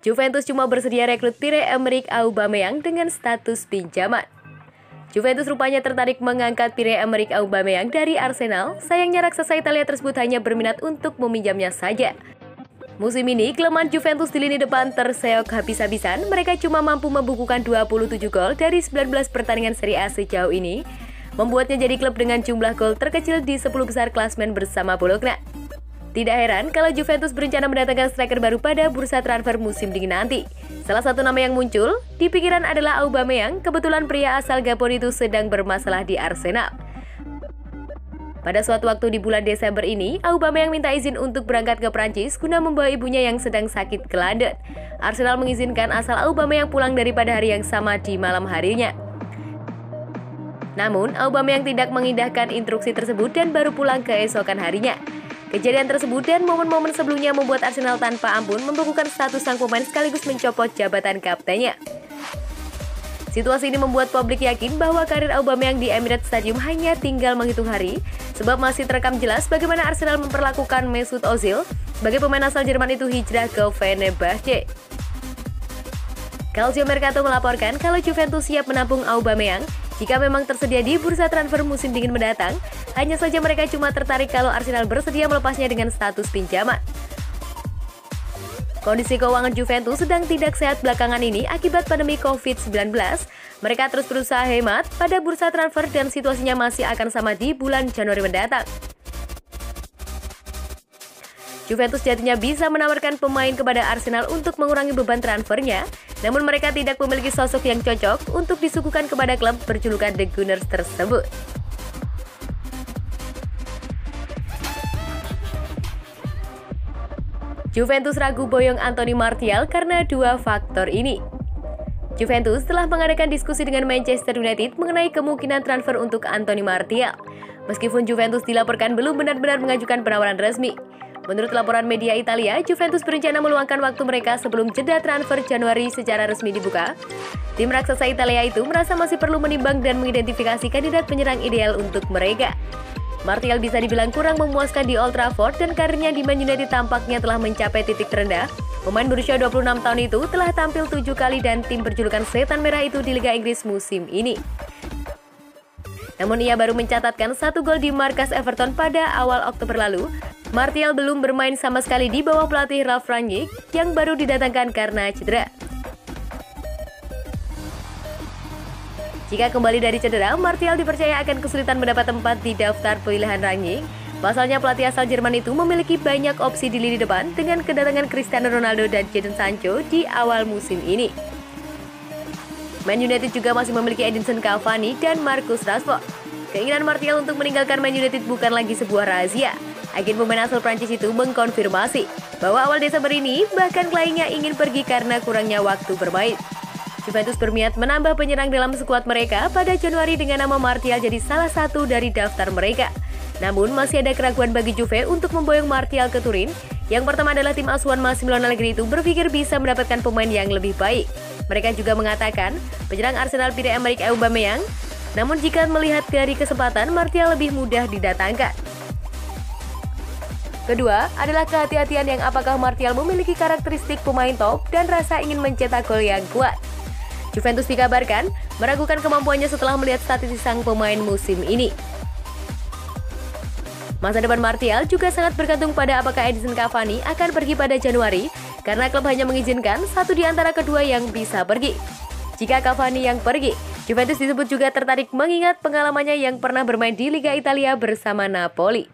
Juventus cuma bersedia rekrut Pierre-Emerick Aubameyang dengan status pinjaman. Juventus rupanya tertarik mengangkat Pierre-Emerick Aubameyang dari Arsenal. Sayangnya raksasa Italia tersebut hanya berminat untuk meminjamnya saja. Musim ini, kelemahan Juventus di lini depan terseok habis-habisan. Mereka cuma mampu membukukan 27 gol dari 19 pertandingan Serie A sejauh ini, membuatnya jadi klub dengan jumlah gol terkecil di 10 besar klasemen bersama Bologna. Tidak heran kalau Juventus berencana mendatangkan striker baru pada bursa transfer musim dingin nanti. Salah satu nama yang muncul di pikiran adalah Aubameyang. Kebetulan pria asal Gabon itu sedang bermasalah di Arsenal. Pada suatu waktu di bulan Desember ini, Aubameyang minta izin untuk berangkat ke Prancis guna membawa ibunya yang sedang sakit ke London. Arsenal mengizinkan asal Aubameyang pulang daripada hari yang sama di malam harinya. Namun, Aubameyang tidak mengindahkan instruksi tersebut dan baru pulang keesokan harinya. Kejadian tersebut dan momen-momen sebelumnya membuat Arsenal tanpa ampun membekukan status sang pemain sekaligus mencopot jabatan kaptennya. Situasi ini membuat publik yakin bahwa karir Aubameyang di Emirates Stadium hanya tinggal menghitung hari, sebab masih terekam jelas bagaimana Arsenal memperlakukan Mesut Ozil sebagai pemain asal Jerman itu hijrah ke Fenerbahce. Calcio Mercato melaporkan kalau Juventus siap menampung Aubameyang jika memang tersedia di bursa transfer musim dingin mendatang. Hanya saja mereka cuma tertarik kalau Arsenal bersedia melepasnya dengan status pinjaman. Kondisi keuangan Juventus sedang tidak sehat belakangan ini akibat pandemi COVID-19. Mereka terus berusaha hemat pada bursa transfer dan situasinya masih akan sama di bulan Januari mendatang. Juventus jadinya bisa menawarkan pemain kepada Arsenal untuk mengurangi beban transfernya, namun mereka tidak memiliki sosok yang cocok untuk disuguhkan kepada klub berjulukan The Gunners tersebut. Juventus ragu boyong Anthony Martial karena dua faktor ini. Juventus telah mengadakan diskusi dengan Manchester United mengenai kemungkinan transfer untuk Anthony Martial. Meskipun Juventus dilaporkan belum benar-benar mengajukan penawaran resmi. Menurut laporan media Italia, Juventus berencana meluangkan waktu mereka sebelum jeda transfer Januari secara resmi dibuka. Tim raksasa Italia itu merasa masih perlu menimbang dan mengidentifikasi kandidat penyerang ideal untuk mereka. Martial bisa dibilang kurang memuaskan di Old Trafford dan karirnya di Man United tampaknya telah mencapai titik terendah. Pemain berusia 26 tahun itu telah tampil 7 kali dan tim berjulukan Setan Merah itu di Liga Inggris musim ini. Namun ia baru mencatatkan 1 gol di markas Everton pada awal Oktober lalu. Martial belum bermain sama sekali di bawah pelatih Ralf Rangnick yang baru didatangkan karena cedera. Jika kembali dari cedera, Martial dipercaya akan kesulitan mendapat tempat di daftar pilihan Rangnick. Pasalnya pelatih asal Jerman itu memiliki banyak opsi di lini depan dengan kedatangan Cristiano Ronaldo dan Jadon Sancho di awal musim ini. Man United juga masih memiliki Edinson Cavani dan Marcus Rashford. Keinginan Martial untuk meninggalkan Man United bukan lagi sebuah rahasia. Agen pemain asal Prancis itu mengkonfirmasi bahwa awal Desember ini bahkan kliennya ingin pergi karena kurangnya waktu bermain. Juventus berniat menambah penyerang dalam skuad mereka pada Januari dengan nama Martial jadi salah satu dari daftar mereka. Namun masih ada keraguan bagi Juve untuk memboyong Martial ke Turin. Yang pertama adalah tim asuhan Massimiliano Allegri itu berpikir bisa mendapatkan pemain yang lebih baik. Mereka juga mengatakan penyerang Arsenal Pierre-Emerick Aubameyang. Namun jika melihat dari kesempatan, Martial lebih mudah didatangkan. Kedua adalah kehati-hatian yang apakah Martial memiliki karakteristik pemain top dan rasa ingin mencetak gol yang kuat. Juventus dikabarkan meragukan kemampuannya setelah melihat statistik sang pemain musim ini. Masa depan Martial juga sangat bergantung pada apakah Edinson Cavani akan pergi pada Januari, karena klub hanya mengizinkan satu di antara kedua yang bisa pergi. Jika Cavani yang pergi, Juventus disebut juga tertarik mengingat pengalamannya yang pernah bermain di Liga Italia bersama Napoli.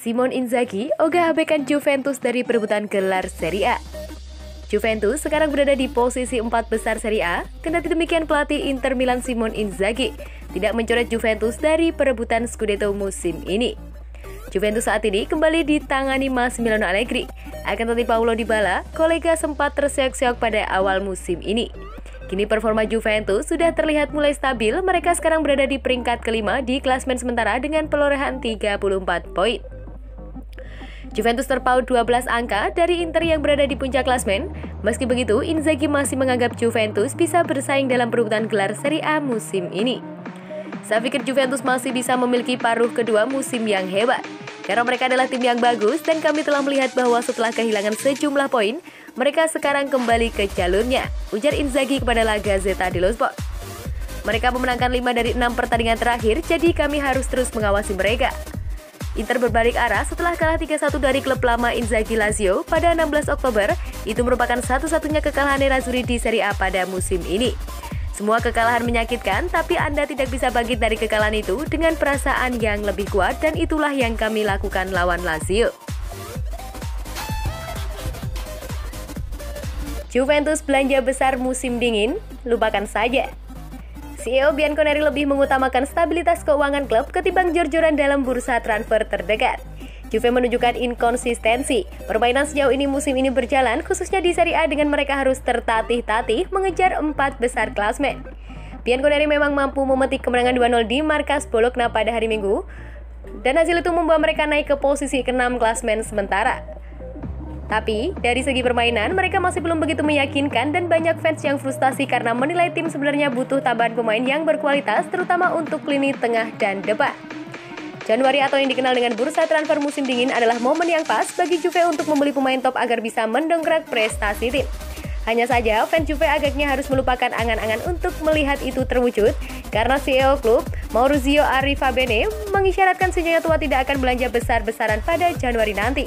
Simone Inzaghi ogah abaikan Juventus dari perebutan gelar Serie A. Juventus sekarang berada di posisi 4 besar Serie A, kendati demikian pelatih Inter Milan Simone Inzaghi tidak mencoret Juventus dari perebutan Scudetto musim ini. Juventus saat ini kembali ditangani Massimiliano Allegri. Akan tetapi Paulo Dybala, kolega sempat terseok-seok pada awal musim ini. Kini performa Juventus sudah terlihat mulai stabil, mereka sekarang berada di peringkat kelima di klasemen sementara dengan perolehan 34 poin. Juventus terpaut 12 angka dari Inter yang berada di puncak klasemen. Meski begitu, Inzaghi masih menganggap Juventus bisa bersaing dalam perebutan gelar Serie A musim ini. Saya pikir Juventus masih bisa memiliki paruh kedua musim yang hebat. Karena mereka adalah tim yang bagus dan kami telah melihat bahwa setelah kehilangan sejumlah poin, mereka sekarang kembali ke jalurnya, ujar Inzaghi kepada La Gazzetta dello Sport. Mereka memenangkan 5 dari 6 pertandingan terakhir, jadi kami harus terus mengawasi mereka. Inter berbalik arah setelah kalah 3-1 dari klub lama Inzaghi Lazio pada 16 Oktober. Itu merupakan satu-satunya kekalahan Nerazzurri di Serie A pada musim ini. Semua kekalahan menyakitkan, tapi Anda tidak bisa bangkit dari kekalahan itu dengan perasaan yang lebih kuat dan itulah yang kami lakukan lawan Lazio. Juventus belanja besar musim dingin, lupakan saja. CEO Bianconeri lebih mengutamakan stabilitas keuangan klub ketimbang jor-joran dalam bursa transfer terdekat. Juve menunjukkan inkonsistensi. Permainan sejauh ini musim ini berjalan, khususnya di Serie A dengan mereka harus tertatih-tatih mengejar 4 besar klasmen. Bianconeri memang mampu memetik kemenangan 2-0 di markas Bologna pada hari Minggu, dan hasil itu membawa mereka naik ke posisi ke-6 klasmen sementara. Tapi, dari segi permainan, mereka masih belum begitu meyakinkan dan banyak fans yang frustasi karena menilai tim sebenarnya butuh tambahan pemain yang berkualitas, terutama untuk lini tengah dan depan. Januari atau yang dikenal dengan bursa transfer musim dingin adalah momen yang pas bagi Juve untuk membeli pemain top agar bisa mendongkrak prestasi tim. Hanya saja, fans Juve agaknya harus melupakan angan-angan untuk melihat itu terwujud karena CEO klub, Maurizio Arrivabene, mengisyaratkan si tua tidak akan belanja besar-besaran pada Januari nanti.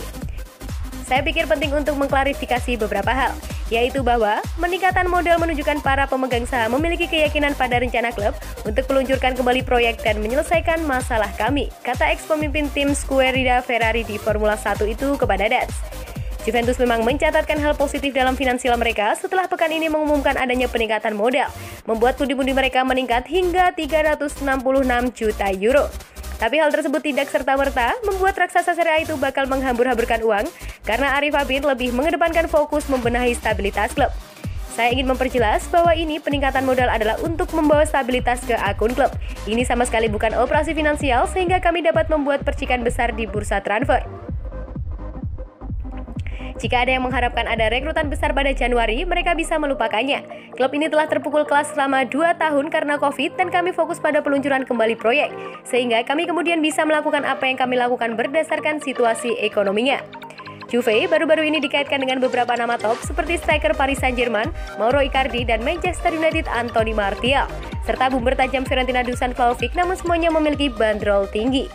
Saya pikir penting untuk mengklarifikasi beberapa hal, yaitu bahwa peningkatan modal menunjukkan para pemegang saham memiliki keyakinan pada rencana klub untuk meluncurkan kembali proyek dan menyelesaikan masalah kami, kata eks-pemimpin tim Scuderia Ferrari di Formula 1 itu kepada Daz. Juventus memang mencatatkan hal positif dalam finansial mereka setelah pekan ini mengumumkan adanya peningkatan modal, membuat pundi-pundi mereka meningkat hingga 366 juta euro. Tapi hal tersebut tidak serta-merta membuat raksasa Serie A itu bakal menghambur-hamburkan uang karena Arrivabene lebih mengedepankan fokus membenahi stabilitas klub. Saya ingin memperjelas bahwa ini peningkatan modal adalah untuk membawa stabilitas ke akun klub. Ini sama sekali bukan operasi finansial sehingga kami dapat membuat percikan besar di bursa transfer. Jika ada yang mengharapkan ada rekrutan besar pada Januari, mereka bisa melupakannya. Klub ini telah terpukul kelas selama 2 tahun karena Covid dan kami fokus pada peluncuran kembali proyek. Sehingga kami kemudian bisa melakukan apa yang kami lakukan berdasarkan situasi ekonominya. Juve baru-baru ini dikaitkan dengan beberapa nama top seperti striker Paris Saint-Germain, Mauro Icardi, dan Manchester United Anthony Martial. Serta bumper tajam Fiorentina Dusan Vlahovic, namun semuanya memiliki bandrol tinggi.